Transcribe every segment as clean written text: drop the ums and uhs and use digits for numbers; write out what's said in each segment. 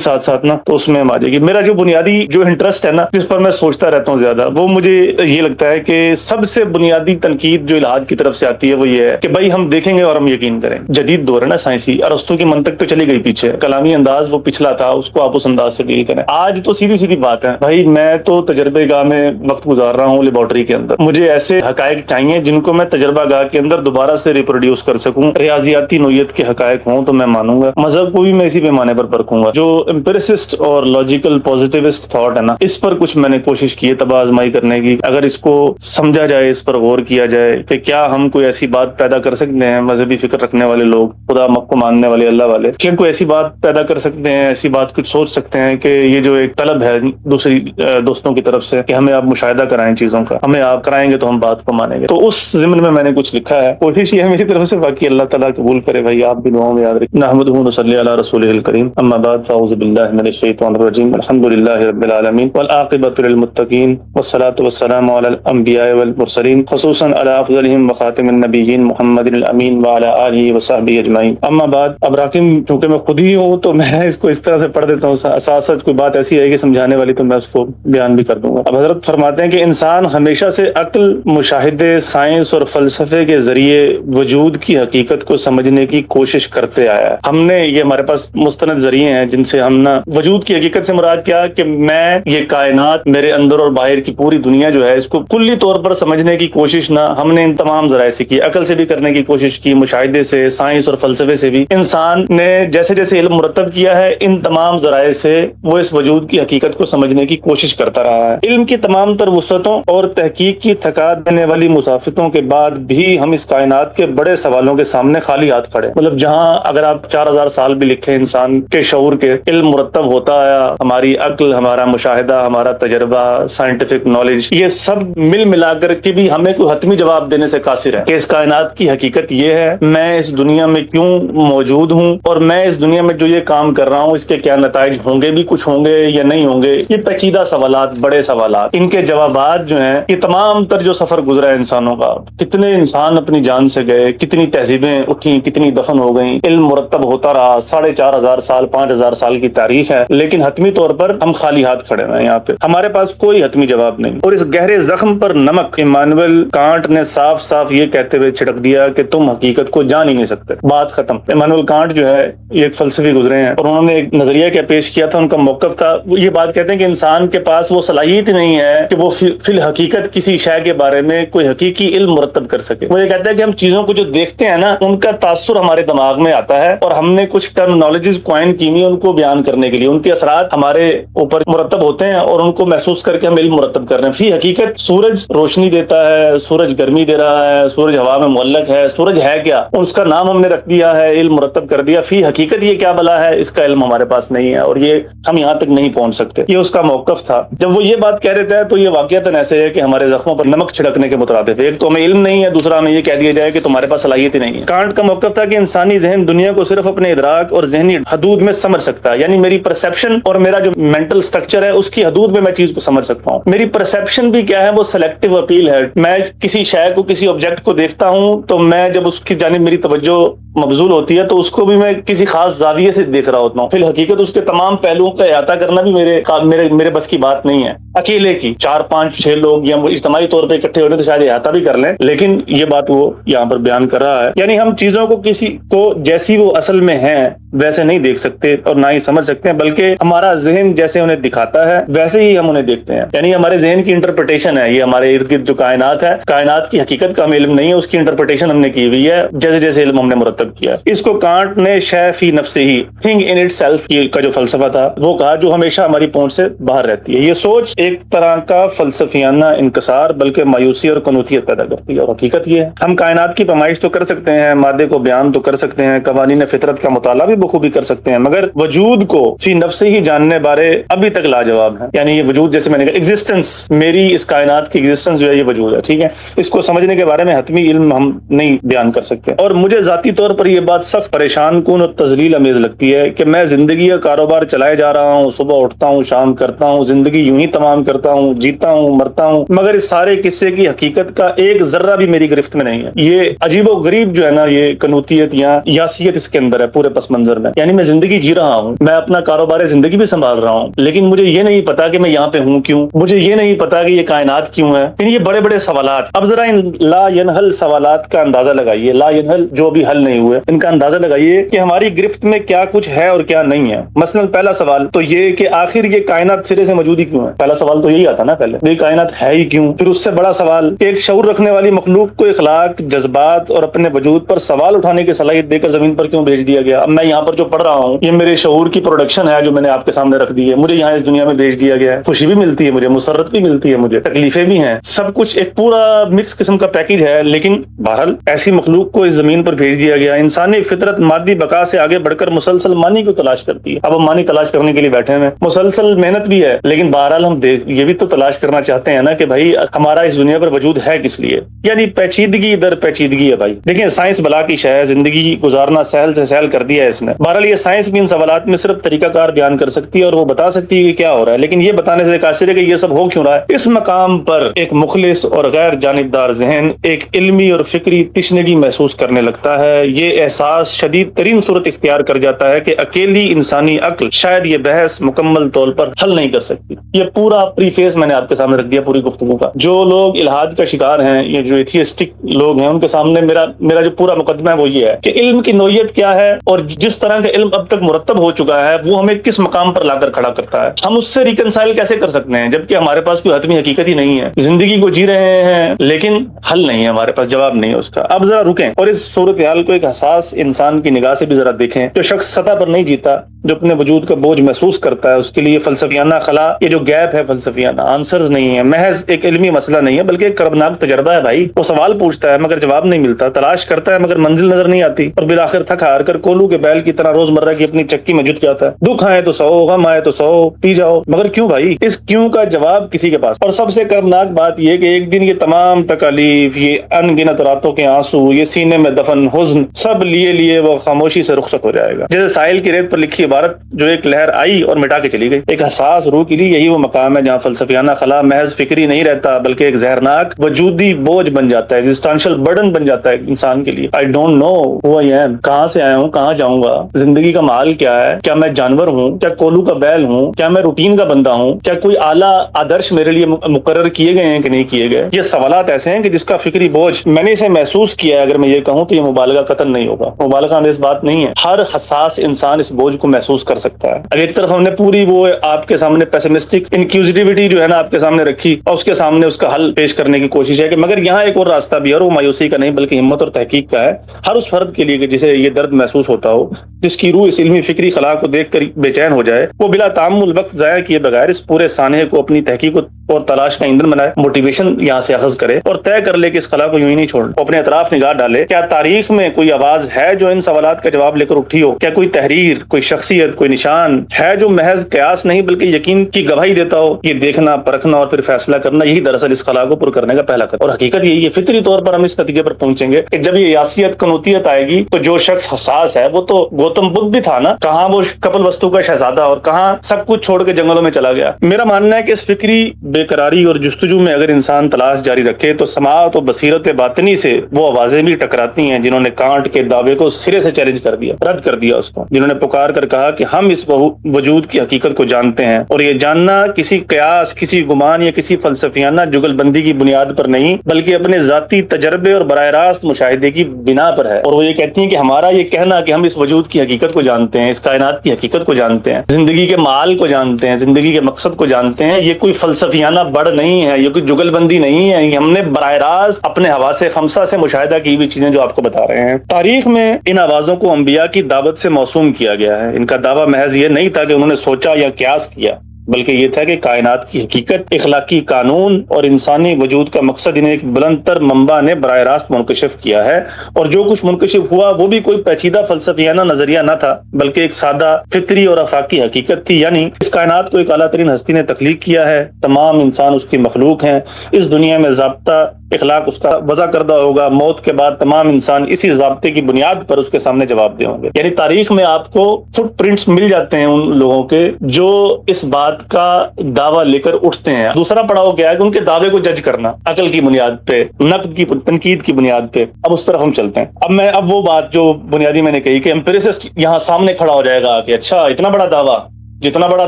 ساتھ ساتھ نا تو اس میں آ جائے گی. میرا جو بنیادی جو انٹرسٹ ہے نا جس پر میں سوچتا رہتا ہوں زیادہ، وہ مجھے یہ لگتا ہے کہ سب سے بنیادی تنقید جو الہاد کی طرف سے آتی ہے وہ یہ ہے کہ بھائی ہم دیکھیں گے اور ہم یقین کریں. جدید دور ہے نا سائنسی، ارسطو کی منطق تو چلی گئی پیچھے، کلامی انداز وہ پچھلا تھا، اس کو آپ اس انداز سے ڈیل کریں. آج تو سیدھی سیدھی بات ہے بھائی، میں تو تجربے گاہ میں وقت گزار رہا ہوں لیبارٹری کے اندر. مجھے ایسے حقائق چاہیے جن کو میں تجربہ گاہ کے اندر دوبارہ سے ریپروڈیوس کر سکوں. ریاضیاتی نوعیت کے حقائق ہوں تو میں مانوں گا، مذہب کو بھی میں اسی پیمانے پر پرکھوں گا. جو امپیریسسٹ اور لاجیکل پازیٹیوسٹ تھاٹ ہے نا، اس پر کچھ میں نے کوشش کی ہے تباہ آزمائی کرنے کی. اگر اس کو سمجھا جائے، اس پر غور کیا جائے کہ کیا ہم کوئی ایسی بات پیدا کر سکتے ہیں، مذہبی فکر رکھنے والے لوگ، خدا کو ماننے والے، اللہ والے، کہ کوئی ایسی بات پیدا کر سکتے ہیں، ایسی بات کچھ سوچ سکتے ہیں کہ یہ جو ایک طلب ہے دوسری دوستوں کی طرف سے کہ ہمیں آپ مشاہدہ کرائیں چیزوں کا، ہمیں آپ کرائیں گے تو ہم بات کو مانیں گے. تو اس ضمن میں نے کچھ لکھا ہے، کوشش یہ ہے میری طرف سے، باقی اللہ تعالیٰ قبول کرے. بھائی آپ بھی دعاؤں میں یاد رکھیں. نحمدہ و نصلی علی رسولہ الکریم، اما بعد فاعوذ باللہ من الشیطان الرجیم. الحمد للہ رب العالمین والعاقبۃ للمتقین والصلاۃ والسلام علی الانبیاء والمرسلین خصوصا علی افضلہم وخاتم النبیین محمد الامین وعلی آلہ وصحبہ اجمعین. اما بعد. اب راکم چونکہ میں خود ہی ہوں تو میں اس کو اس طرح سے پڑھ دیتا ہوں، ساتھ ساتھ کوئی بات ایسی ہے کہ سمجھانے والی تو میں اس کو بیان بھی کر دوں گا. اب حضرت فرماتے ہیں کہ انسان ہمیشہ سے عقل، مشاہدے، سائنس اور فلسفے کے ذریعے وجود کی حقیقت کو سمجھنے کی کوشش کرتے آیا ہے. ہم نے یہ ہمارے پاس مستند ذریعے ہیں جن سے ہم نا وجود کی حقیقت سے مراد کیا کہ میں یہ کائنات، میرے اندر اور باہر کی پوری دنیا جو ہے، اس کو کلی طور پر سمجھنے کی کوشش نہ ہم نے ان تمام ذرائع سے کی. عقل سے بھی کرنے کی کوشش کی، مشاہدے سے، سائنس اور فلسفے سے بھی. انسان نے جیسے جیسے علم مرتب کیا ہے ان تمام ذرائع سے وہ اس وجود کی حقیقت کو سمجھنے کی کوشش کرتا رہا ہے. علم کی تمام تر وسعتوں اور تحقیق کی تھکا دینے والی مسافتوں کے بعد بھی ہم اس کائنات کے بڑے سوالوں کے سامنے خالی ہاتھ کھڑے. مطلب جہاں اگر آپ 4000 سال بھی لکھیں انسان کے شعور کے، علم مرتب ہوتا آیا، ہماری عقل، ہمارا مشاہدہ، ہمارا تجربہ، سائنٹیفک نالج، یہ سب مل ملا کر کے بھی ہمیں کوئی حتمی جواب دینے سے قاصر ہے کہ اس کائنات کی حقیقت یہ ہے، میں اس دنیا میں کیوں موجود ہوں، اور میں اس دنیا میں جو یہ کام کر رہا ہوں اس کے کیا نتائج ہوں گے، بھی کچھ ہوں گے یا نہیں ہوں گے. یہ پیچیدہ سوالات، بڑے سوالات، ان کے جوابات جو ہیں، یہ تمام تر جو سفر گزرا ہے انسانوں کا، کتنے انسان اپنی جان سے گئے، کتنی تہذیبیں اٹھیں، کتنی دفن ہو گئیں، علم مرتب ہوتا رہا. 4500 سال، 5000 سال کی تاریخ ہے، لیکن حتمی طور پر ہم خالی ہاتھ کھڑے ہیں یہاں پہ. ہمارے پاس کوئی حتمی جواب نہیں. اور اس گہرے زخم پر نمک ایمانوئل کانٹ نے صاف صاف یہ کہتے ہوئے چھڑک دیا کہ تم حقیقت کو جان ہی نہیں سکتے. بات ختم. ایمانوئل کانٹ جو ہے یہ ایک فلسفی گزرے ہیں اور انہوں نے ایک نظریہ کیا پیش کیا تھا، ان کا موقف تھا. وہ یہ بات کہتے ہیں کہ انسان کے پاس وہ صلاحیت ہی نہیں ہے کہ وہ فی الحقیقت کسی شے کے بارے میں کوئی حقیقی علم مرتب کر سکے. وہ یہ کہتا ہے کہ ہم چیزوں کو جو دیکھتے ہیں نا، ان کا تاثر ہمارے دماغ میں آتا ہے اور ہم نے کچھ ٹرمنالوجیز کوائن کی ہوئی ان کو بیان کرنے کے لیے، ان کے اثرات ہمارے اوپر مرتب ہوتے ہیں اور ان کو محسوس کر کے ہم علم مرتب کر رہے ہیں. فی حقیقت سورج روشنی دیتا ہے، سورج گرمی دے رہا ہے، سورج ہوا میں معلق ہے. سورج ہے کیا؟ اس کا نام ہم نے رکھ دیا ہے، علم مرتب کر دیا. فی حقیقت یہ کیا بلا ہے، اس کا علم ہمارے پاس نہیں ہے اور یہ ہم یہاں تک نہیں پہنچ سکتے. یہ اس کا موقف تھا. جب وہ یہ بات کہہ رہے تھے تو یہ واقعتاً ایسے ہے کہ ہمارے زخموں پر نمک چھڑکنے کے مترادف ہے. ایک تو ہمیں علم نہیں ہے، دوسرا ہمیں یہ کہہ دیا جائے کہ تمہارے پاس صلاحیت ہی نہیں ہے. کانٹ کا موقف تھا کہ انسانی ذہن دنیا کو صرف اپنے ادراک اور ذہنی حدود میں سمجھ سکتا ہے. یعنی میری پرسیپشن اور میرا جو مینٹل سٹرکچر ہے اس کی حدود میں چیز کو سمجھ سکتا ہوں. میری پرسیپشن بھی کیا ہے، وہ سلیکٹیو اپیل ہے. میں کسی شے کو، کسی آبجیکٹ کو دیکھتا ہوں تو میں جب اس کی جانب میری توجہ مبذول ہوتی ہے تو اس کو بھی میں کسی خاص زاویے سے دیکھ رہا ہوتا ہوں. فی الحقیقت اس کے تمام پہلوؤں کا احاطہ کرنا بھی میرے بس کی بات نہیں ہے. اکیلے کی 4 5 6 لوگ یا اجتماعی طور پہ اکٹھے ہونے تو شاید احاطہ بھی کر لیں، لیکن یہ بات وہ یہاں پر بیان کر رہا ہے. یعنی ہم چیزوں کو کسی کو جیسی وہ اصل میں ہیں ویسے نہیں دیکھ سکتے اور نہ ہی سمجھ سکتے ہیں، بلکہ ہمارا ذہن جیسے انہیں دکھاتا ہے ویسے ہی ہم انہیں دیکھتے ہیں. یعنی ہمارے ذہن کی انٹرپریٹیشن ہے یہ ہمارے ارد گرد جو کائنات ہے. کائنات کی حقیقت کا ہمیں علم نہیں ہے، اس کی انٹرپریٹیشن ہم نے کی ہوئی ہے جیسے جیسے علم ہم نے مرتب کیا. اس کو کانٹ نے شے فی نفسہ ہی، تھنگ ان اٹ سیلف کا جو فلسفہ تھا وہ کہا، جو ہمیشہ ہماری پہنچ سے باہر رہتی ہے. یہ سوچ ایک طرح کا فلسفیانہ انکسار بلکہ مایوسی اور قنوطیت پیدا کرتی ہے. اور حقیقت یہ ہے ہم کائنات کی پیمائش تو کر سکتے ہیں، مادے کو بیان تو کر سکتے ہیں، قوانین فطرت کا مطالعہ بھی بخوبی کر سکتے ہیں، مگر وجود کو فی نفسہ ہی جاننے بارے ابھی تک لاجواب ہے. یعنی یہ وجود، جیسے میں نے کہا ایگزسٹنس، میری اس کائنات کی ایگزسٹنس جو ہے یہ وجود ہے، ٹھیک ہے، اس کو سمجھنے کے بارے میں حتمی علم ہم نہیں بیان کر سکتے. اور مجھے ذاتی طور پر یہ بات سخت پریشان کن اور تذلیل امیز لگتی ہے کہ میں زندگی کا کاروبار چلائے جا رہا ہوں، صبح اٹھتا ہوں، شام کرتا ہوں، زندگی یوں ہی تمام کرتا ہوں، جیتا ہوں، مرتا ہوں، مگر اس سارے قصے کی حقیقت کا ایک ذرہ بھی میری گرفت میں نہیں ہے. یہ عجیب و غریب جو ہے نا، یہ قنوطیت یا یاسیت اس کے اندر ہے پورے پس منظر منظر میں. یعنی میں زندگی جی رہا ہوں, میں اپنا کاروبار زندگی بھی سنبھال رہا ہوں, لیکن مجھے یہ نہیں پتا کہ میں یہاں پہ ہوں کیوں, مجھے یہ نہیں پتا کہ یہ کائنات کیوں ہے. یہ بڑے بڑے سوالات. اب ذرا ان لا ینحل سوالات کا اندازہ لگائیے, لا ینحل جو بھی حل نہیں ہوئے, ان کا اندازہ لگائیے کہ ہماری گرفت میں کیا کچھ ہے اور کیا نہیں ہے. مثلا پہلا سوال تو یہ کہ آخر یہ کائنات سرے سے موجود ہی کیوں ہے. پہلا سوال تو یہی آتا نا پہلے, یہ کائنات ہے ہی کیوں. پھر اس سے بڑا سوال کہ ایک شعور رکھنے والی مخلوق کو اخلاق, جذبات اور اپنے وجود پر سوال اٹھانے کی صلاحیت دے کر زمین پر کیوں بھیج دیا گیا. اب میں یہاں پر جو پڑھ رہا ہوں یہ میرے شعور کی پروڈکشن ہے جو میں نے آپ کے سامنے رکھ دی ہے. مجھے یہاں اس دنیا میں بھیج دیا گیا ہے, خوشی بھی ملتی ہے مجھے, مسرت بھی ملتی ہے مجھے, تکلیفیں بھی ہیں, سب کچھ ایک پورا مکس قسم کا پیکج ہے. لیکن بہرحال ایسی مخلوق کو اس زمین پر بھیج دیا گیا. انسانی فطرت مادی بقا سے آگے بڑھ کر مسلسل معنی کو تلاش کرتی ہے. اب ہم معنی تلاش کرنے کے لیے بیٹھے ہیں, مسلسل محنت بھی ہے, لیکن بہرحال ہم یہ بھی تو تلاش کرنا چاہتے ہیں نا کہ بھائی ہمارا اس دنیا پر وجود ہے کس لیے. یعنی پیچیدگی در پیچیدگی ہے بھائی. دیکھیں سائنس بلا کی شے ہے, زندگی گزارنا سہل سے سہل کر دیا ہے اس نے. بہرحال یہ سائنس بھی ان سوالات میں صرف طریقہ کار بیان کر سکتی ہے اور وہ بتا سکتی ہے کہ کیا ہو رہا ہے, لیکن یہ بتانے سے قاصر ہے کہ یہ سب ہو کیوں رہا ہے. اس مقام پر ایک مخلص اور غیر جانبدار ذہن ایک علمی اور فکری تشنگی محسوس کرنے لگتا ہے. یہ احساس شدید ترین صورت اختیار کر جاتا ہے کہ اکیلی انسانی عقل شاید یہ بحث مکمل طور پر حل نہیں کر سکتی. یہ پورا پریفیس میں نے آپ کے سامنے رکھ دیا پوری گفتگو کا. جو لوگ الحاد کا شکار ہیں, یہ جو ایتھیسٹک لوگ ہیں, ان کے سامنے میرا جو پورا مقدمہ ہے وہ یہ ہے کہ علم کی نوعیت کیا ہے اور جس طرح کا علم اب تک مرتب ہو چکا ہے وہ ہمیں کس مقام پر لا کر کھڑا کرتا ہے. ہم اس سے ریکنسائل کیسے کر سکتے ہیں جبکہ ہمارے پاس کوئی حتمی حقیقت ہی نہیں ہے. زندگی کو جی رہے ہیں لیکن حل نہیں ہے ہمارے پاس, جواب نہیں ہے اس کا. اب ذرا رکیں اور اس صورتحال کو ایک حساس انسان کی نگاہ سے بھی ذرا دیکھیں. جو شخص سطح پر نہیں جیتا, جو اپنے وجود کا بوجھ محسوس کرتا ہے, اس کے لیے فلسفیانہ خلا, یہ جو گیپ ہے فلسفیانہ آنسر نہیں ہے, محض ایک علمی مسئلہ نہیں ہے بلکہ ایک کربناک تجربہ ہے بھائی. وہ سوال پوچھتا ہے مگر جواب نہیں ملتا, تلاش کرتا ہے مگر منزل نظر نہیں آتی, اور بالآخر تھک ہار کر کولو کے بیل کی طرح روزمرہ کی اپنی چکی میں جت جاتا ہے. دکھ آئے تو سو, غم آئے تو سو, پی جاؤ, مگر کیوں بھائی؟ اس کیوں کا جواب کسی کے پاس. اور سب سے کربناک بات یہ کہ ایک دن یہ تمام تکالیف, یہ ان گنت راتوں کے آنسو, یہ سینے میں دفن حزن, سب لیے وہ خاموشی سے رخصت ہو جائے گا. جیسے ساحل کی ریت پر لکھی عبارت جو ایک لہر آئی اور مٹا کے چلی گئی. ایک حساس روح کے لیے یہی وہ مقام ہے جہاں فلسفیانہ خلا محض فکری نہیں رہتا بلکہ ایک زہرناک وجودی بوجھ بن جاتا ہے, ایگزسٹینشل برڈن بن جاتا ہے انسان کے لیے. I don't know who I am, کہاں سے آیا ہوں, کہاں جاؤں گا, زندگی کا مال کیا ہے, کیا میں جانور ہوں, کیا کولو کا بیل ہوں, کیا میں روٹین کا بندہ ہوں, کیا کوئی اعلیٰ آدرش میرے لیے مقرر کیے گئے ہیں کہ نہیں کیے گئے. یہ سوالات ایسے ہیں کہ جس کا فکری بوجھ میں نے اسے محسوس کیا ہے. اگر میں یہ کہوں تو یہ مبالغہ قطعاً نہیں ہوگا, مبالغہ اندیز بات نہیں ہے. ہر حساس انسان اس بوجھ کو محسوس کر سکتا ہے. اب ایک طرف ہم نے پوری وہ آپ کے سامنے پیسمسٹک انکیوزیٹیوٹی جو ہے نا آپ کے سامنے رکھی اور اس کے سامنے اس کا حل پیش کرنے کی کوشش ہے کہ مگر یہاں ایک اور راستہ بھی ہے, اور وہ مایوسی کا نہیں بلکہ ہمت اور تحقیق کا ہے. ہر اس فرد کے لیے کہ جسے یہ درد محسوس ہوتا ہو, جس کی روح اس علمی فکری خلا کو دیکھ کر بے چین ہو جائے, وہ بلا تعمل وقت ضائع کیے بغیر اس پورے سانحے کو اپنی تحقیق اور تلاش کا ایندھن بنائے, موٹیویشن یہاں سے اخذ کرے اور طے کر لے کہ اس خلا کو یوں ہی نہیں چھوڑنا. اپنے اطراف نگاہ ڈالے, کیا تاریخ میں کوئی آواز ہے جو ان سوالات کا جواب لے کر اٹھی ہو؟ کیا کوئی تحریر, کوئی شخصیت, کوئی نشان ہے جو محض قیاس نہیں بلکہ یقین کی گواہی دیتا ہو؟ یہ دیکھنا, پرکھنا اور پھر فیصلہ کرنا, یہی دراصل اس خلا کو پر کرنے کا پہلا قدم. اور حقیقت یہی ہے, فطری طور پر ہم اس نتیجے پر پہنچیں گے کہ جب یہ یاسیت قنوتیت آئے گی تو جو شخص حساس ہے وہ تو گوتم بدھ بھی تھا نا, کہاں وہ کپل وستو کا شہزادہ اور کہاں سب کچھ چھوڑ کے جنگلوں میں چلا گیا. میرا ماننا ہے کہ اس فکری بے قراری اور جستجو میں اگر انسان تلاش جاری رکھے تو سماعت و بصیرت باطنی سے وہ آوازیں بھی ٹکراتی ہیں جنہوں نے کانٹ کے دعوے کو سرے سے چیلنج کر دیا, رد کر دیا اس کو, جنہوں نے پکار کر کہا کہ ہم اس وجود کی حقیقت کو جانتے ہیں, اور یہ جاننا کسی قیاس, کسی گمان یا کسی فلسفیانہ جگل بندی کی بنیاد پر نہیں بلکہ اپنے ذاتی تجربے اور براہ راست مشاہدے کی بنا پر ہے. اور وہ یہ کہتی ہیں کہ ہمارا یہ کہنا کہ ہم اس وجود کی حقیقت کو جانتے ہیں, اس کائنات کی حقیقت کو جانتے ہیں, زندگی کے مال کو جانتے ہیں, زندگی کے مقصد کو جانتے ہیں, یہ کوئی فلسفیانہ بڑ نہیں ہے, یہ کوئی جگل بندی نہیں ہے. ہم نے براہ راست اپنے حواس خمسہ سے مشاہدہ کی ہوئی چیزیں جو آپ کو بتا رہے ہیں. تاریخ میں ان آوازوں کو انبیاء کی دعوت سے موسوم کیا گیا ہے. ان کا دعویٰ محض یہ نہیں تھا کہ انہوں نے سوچا یا قیاس کیا, بلکہ یہ تھا کہ کائنات کی حقیقت, اخلاقی قانون اور انسانی وجود کا مقصد انہیں ایک بلند تر منبع نے براہ راست منکشف کیا ہے. اور جو کچھ منکشف ہوا وہ بھی کوئی پیچیدہ فلسفیانہ نظریہ نہ تھا بلکہ ایک سادہ فطری اور آفاقی حقیقت تھی. یعنی اس کائنات کو ایک اعلیٰ ترین ہستی نے تخلیق کیا ہے, تمام انسان اس کی مخلوق ہیں, اس دنیا میں ضابطہ اخلاق اس کا وضع کردہ ہوگا، موت کے بعد تمام انسان اسی ضابطے کی بنیاد پر اس کے سامنے جواب دے ہوں گے. یعنی تاریخ میں آپ کو فٹ پرنٹس مل جاتے ہیں ان لوگوں کے جو اس بات کا دعویٰ لے کر اٹھتے ہیں. دوسرا پڑاؤ کیا ہے کہ ان کے دعوے کو جج کرنا عقل کی بنیاد پہ، نقد کی، تنقید کی بنیاد پہ. اب اس طرف ہم چلتے ہیں. اب وہ بات جو بنیادی میں نے کہی کہ امپیریسسٹ یہاں سامنے کھڑا ہو جائے گا کہ اچھا اتنا بڑا دعویٰ، جتنا بڑا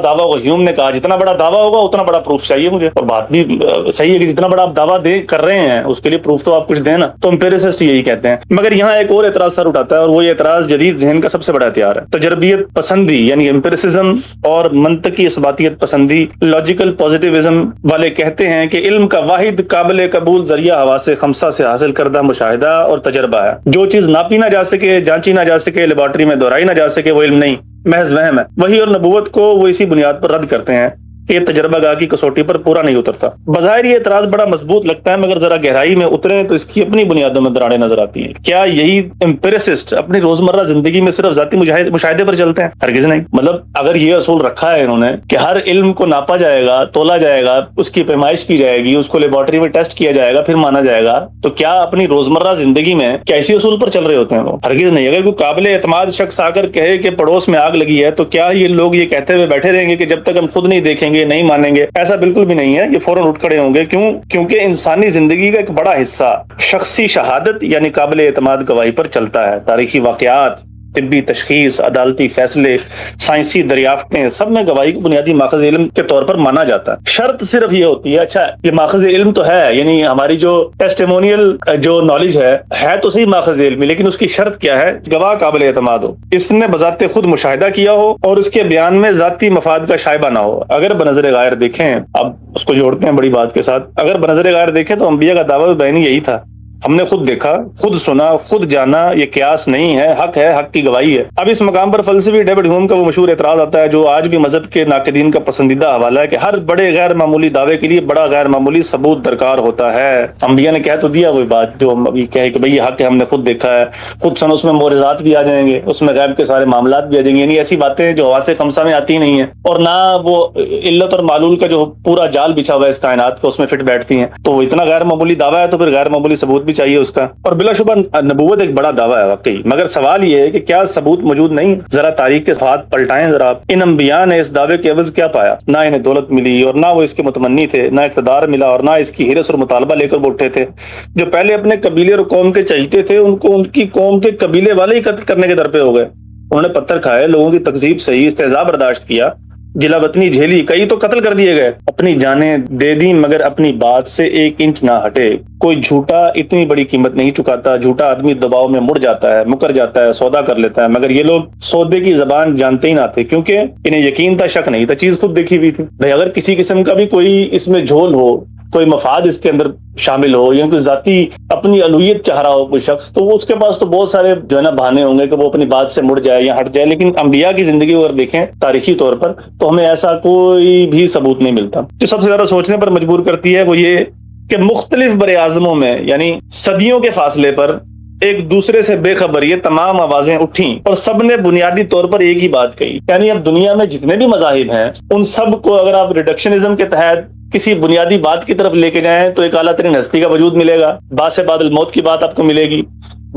دعویٰ ہوگا، ہیوم نے کہا جتنا بڑا دعویٰ ہوگا اتنا بڑا پروف چاہیے مجھے. اور بات بھی صحیح ہے کہ جتنا بڑا آپ دعویٰ کر رہے ہیں اس کے لیے پروف تو آپ کچھ دیں نا. تو امپیریسسٹ یہی کہتے ہیں. مگر یہاں ایک اور اعتراض سر اٹھاتا ہے، اور وہ یہ اعتراض جدید ذہن کا سب سے بڑا ہتھیار ہے. تجربیت پسندی یعنی امپیریسزم اور منطقی اثباتیت پسندی، لاجیکل پازیٹیوزم والے کہتے ہیں کہ علم کا واحد قابل قبول ذریعہ حواس خمسہ سے حاصل کردہ مشاہدہ اور تجربہ ہے. جو چیز ناپی نہ جا سکے، جانچی نہ جا سکے، لیبارٹری میں دہرائی نہ جا سکے، وہ علم نہیں، محض وہم ہے. وحی اور نبوت کو وہ اسی بنیاد پر رد کرتے ہیں کہ یہ تجربہ گاہ کی کسوٹی پر پورا نہیں اترتا. بظاہر یہ اعتراض بڑا مضبوط لگتا ہے، مگر ذرا گہرائی میں اتریں تو اس کی اپنی بنیادوں میں دراڑیں نظر آتی ہیں. کیا یہی امپیریسسٹ اپنی روزمرہ زندگی میں صرف ذاتی مشاہدے پر چلتے ہیں؟ ہرگز نہیں. مطلب اگر یہ اصول رکھا ہے انہوں نے کہ ہر علم کو ناپا جائے گا، تولا جائے گا، اس کی پیمائش کی جائے گی، اس کو لیبارٹری میں ٹیسٹ کیا جائے گا، پھر مانا جائے گا، تو کیا اپنی روزمرہ زندگی میں کیا اسی اصول پر چل رہے ہوتے ہیں وہ؟ ہرگز نہیں. اگر کوئی قابل اعتماد شخص آ کر کہے کہ پڑوس میں آگ لگی ہے تو کیا یہ لوگ یہ کہتے ہوئے بیٹھے رہیں گے کہ جب تک ہم خود نہیں دیکھیں گے نہیں مانیں گے؟ ایسا بالکل بھی نہیں ہے. یہ فوراً اٹھ کھڑے ہوں گے. کیونکہ انسانی زندگی کا ایک بڑا حصہ شخصی شہادت یعنی قابل اعتماد گواہی پر چلتا ہے. تاریخی واقعات، طبی تشخیص، عدالتی فیصلے، سائنسی دریافتیں، سب میں گواہی کو بنیادی ماخذ علم کے طور پر مانا جاتا ہے. شرط صرف یہ ہوتی ہے، اچھا یہ ماخذ علم تو ہے، یعنی ہماری جو ٹیسٹیمونیل جو نالج ہے تو صحیح ماخذ علم، لیکن اس کی شرط کیا ہے؟ گواہ قابل اعتماد ہو، اس نے بذات خود مشاہدہ کیا ہو اور اس کے بیان میں ذاتی مفاد کا شائبہ نہ ہو. اگر بنظر غائر دیکھیں، اب اس کو جوڑتے ہیں بڑی بات کے ساتھ، اگر بنظر غائر دیکھیں تو انبیاء کا دعویٰ بینی یہی تھا، ہم نے خود دیکھا، خود سنا، خود جانا، یہ قیاس نہیں ہے، حق کی گواہی ہے. اب اس مقام پر فلسفی ڈیوڈ ہیوم کا وہ مشہور اعتراض آتا ہے جو آج بھی مذہب کے ناقدین کا پسندیدہ حوالہ ہے کہ ہر بڑے غیر معمولی دعوے کے لیے بڑا غیر معمولی ثبوت درکار ہوتا ہے. انبیاء نے کہہ تو دیا وہی بات جو ابھی کہے کہ بھئی یہ حق ہے، ہم نے خود دیکھا ہے، خود سنا. اس میں معجزات بھی آ جائیں گے، اس میں غیب کے سارے معاملات بھی آ جائیں گے، یعنی ایسی باتیں جو حواس خمسہ میں آتی نہیں ہیں، اور نہ وہ علت اور معلول کا جو پورا جال بچھا ہوا ہے اس کائنات کا اس میں فٹ بیٹھتی ہیں. تو اتنا غیر معمولی دعویٰ ہے تو پھر غیر معمولی ثبوت بھی چاہیے اس کا. اور بلا شبہ نبوت ایک بڑا دعویٰ ہے واقعی، مگر سوال یہ ہے کہ کیا ثبوت موجود نہیں؟ ذرا تاریخ کے صفحات پلٹائیں ذرا. ان انبیاء نے اس دعوے کے عوض کیا پایا؟ نہ انہیں دولت ملی اور نہ وہ اس کے متمنی تھے، نہ اقتدار ملا اور نہ اس کی ہرس اور مطالبہ لے کر وہ اٹھے تھے. جو پہلے اپنے قبیلے اور قوم کے چہیتے تھے ان کو ان کی قوم کے قبیلے والے ہی قتل کرنے کے در پہ ہو گئے. انہوں نے پتھر کھائے، لوگوں کی تکذیب سہی، استہزاء برداشت کیا، جلا وطنی جھیلی، کئی تو قتل کر دیے گئے. اپنی جانیں دے دیں مگر اپنی بات سے ایک انچ نہ ہٹے. کوئی جھوٹا اتنی بڑی قیمت نہیں چکاتا. جھوٹا آدمی دباؤ میں مڑ جاتا ہے، مکر جاتا ہے، سودا کر لیتا ہے، مگر یہ لوگ سودے کی زبان جانتے ہی نہ تھے کیونکہ انہیں یقین تھا، شک نہیں تھا، چیز خود دیکھی ہوئی تھی. بھئی اگر کسی قسم کا بھی کوئی اس میں جھول ہو، کوئی مفاد اس کے اندر شامل ہو یا کوئی ذاتی اپنی الوہیت چاہ رہا ہو کوئی شخص، تو اس کے پاس تو بہت سارے جو ہے نا بہانے ہوں گے کہ وہ اپنی بات سے مڑ جائے یا ہٹ جائے. لیکن انبیاء کی زندگی اگر دیکھیں تاریخی طور پر تو ہمیں ایسا کوئی بھی ثبوت نہیں ملتا. جو سب سے زیادہ سوچنے پر مجبور کرتی ہے وہ یہ کہ مختلف بر اعظموں میں یعنی صدیوں کے فاصلے پر ایک دوسرے سے بے خبر یہ تمام آوازیں اٹھیں اور سب نے بنیادی طور پر ایک ہی بات کہی. یعنی اب دنیا میں جتنے بھی مذاہب ہیں ان سب کو اگر آپ ریڈکشنزم کے تحت کسی بنیادی بات کی طرف لے کے جائیں تو ایک اعلیٰ ترین ہستی کا وجود ملے گا. بعد سے بعد الموت کی بات آپ کو ملے گی.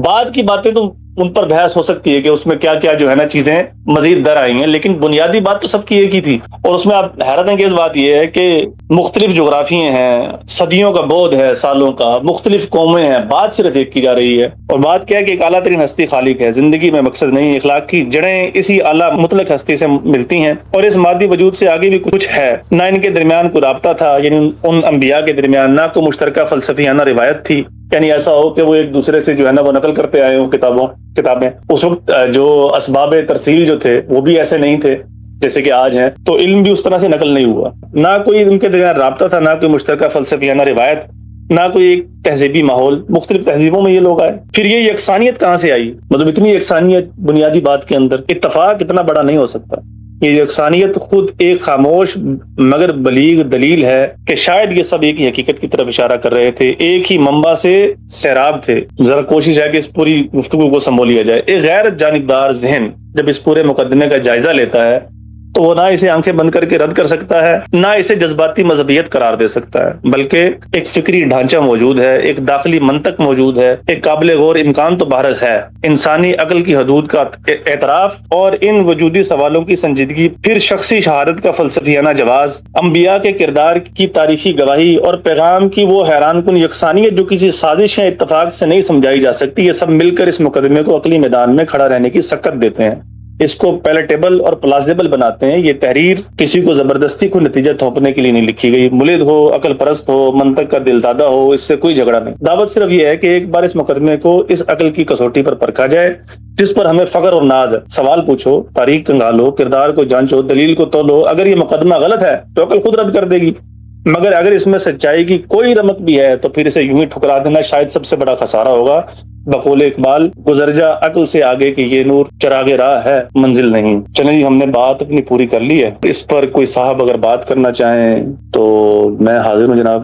بعد کی باتیں تو ان پر بحث ہو سکتی ہے کہ اس میں کیا کیا جو ہے نا چیزیں مزید در آئی ہیں، لیکن بنیادی بات تو سب کی ایک ہی تھی. اور اس میں آپ حیرت انگیز بات یہ ہے کہ مختلف جغرافیے ہیں، صدیوں کا بعد ہے، سالوں کا، مختلف قومیں ہیں، بات صرف ایک کی جا رہی ہے. اور بات کیا ہے کہ ایک اعلیٰ ترین ہستی خالق ہے، زندگی میں مقصد نہیں. اخلاق کی جڑیں اسی اعلیٰ مطلق ہستی سے ملتی ہیں اور اس مادی وجود سے آگے بھی کچھ ہے. نہ ان کے درمیان کوئی رابطہ تھا، یعنی ان انبیاء کے درمیان نہ کوئی مشترکہ فلسفیانہ روایت تھی، یعنی ایسا ہو کہ وہ ایک دوسرے سے جو ہے نا وہ نقل کرتے آئے ہوں کتابیں. اس وقت جو اسباب ترسیل جو تھے وہ بھی ایسے نہیں تھے جیسے کہ آج ہیں، تو علم بھی اس طرح سے نقل نہیں ہوا. نہ کوئی ان کے درمیان رابطہ تھا، نہ کوئی مشترکہ فلسفیانہ روایت، نہ کوئی ایک تہذیبی ماحول. مختلف تہذیبوں میں یہ لوگ آئے. پھر یہ یکسانیت کہاں سے آئی؟ مطلب اتنی یکسانیت بنیادی بات کے اندر، اتفاق اتنا بڑا نہیں ہو سکتا. یہ یکسانیت خود ایک خاموش مگر بلیغ دلیل ہے کہ شاید یہ سب ایک ہی حقیقت کی طرف اشارہ کر رہے تھے، ایک ہی منبع سے سیراب تھے. ذرا کوشش ہے کہ اس پوری گفتگو کو سنبھول لیا جائے. ایک غیر جانبدار ذہن جب اس پورے مقدمے کا جائزہ لیتا ہے تو وہ نہ اسے آنکھیں بند کر کے رد کر سکتا ہے، نہ اسے جذباتی مذہبیت قرار دے سکتا ہے، بلکہ ایک فکری ڈھانچہ موجود ہے، ایک داخلی منطق موجود ہے، ایک قابل غور امکان تو بہرحال ہے، انسانی عقل کی حدود کا اعتراف اور ان وجودی سوالوں کی سنجیدگی، پھر شخصی شہادت کا فلسفیانہ جواز، انبیاء کے کردار کی تاریخی گواہی اور پیغام کی وہ حیران کن یکسانیت جو کسی سازش یا اتفاق سے نہیں سمجھائی جا سکتی، یہ سب مل کر اس مقدمے کو عقلی میدان میں کھڑا رہنے کی سکت دیتے ہیں، اس کو پیلیٹیبل اور پلازیبل بناتے ہیں۔ یہ تحریر کسی کو زبردستی کوئی نتیجہ تھوپنے کے لیے نہیں لکھی گئی، ملد ہو، عقل پرست ہو، منطق کا دل دادا ہو، اس سے کوئی جھگڑا نہیں۔ دعوت صرف یہ ہے کہ ایک بار اس مقدمے کو اس عقل کی کسوٹی پر پرکھا جائے جس پر ہمیں فخر اور ناز ہے۔ سوال پوچھو، تاریخ کنگالو، کردار کو جانچو، دلیل کو تولو۔ اگر یہ مقدمہ غلط ہے تو عقل خود رد کر دے گی، مگر اگر اس میں سچائی کی کوئی رمق بھی ہے تو پھر اسے یوں ہی ٹھکرا دینا شاید سب سے بڑا خسارہ ہوگا۔ بقول اقبال، گزر جا عقل سے آگے کہ یہ نور چراغ راہ ہے منزل نہیں۔ چلیں جی، ہم نے بات اپنی پوری کر لی ہے، اس پر کوئی صاحب اگر بات کرنا چاہیں تو میں حاضر ہوں جناب۔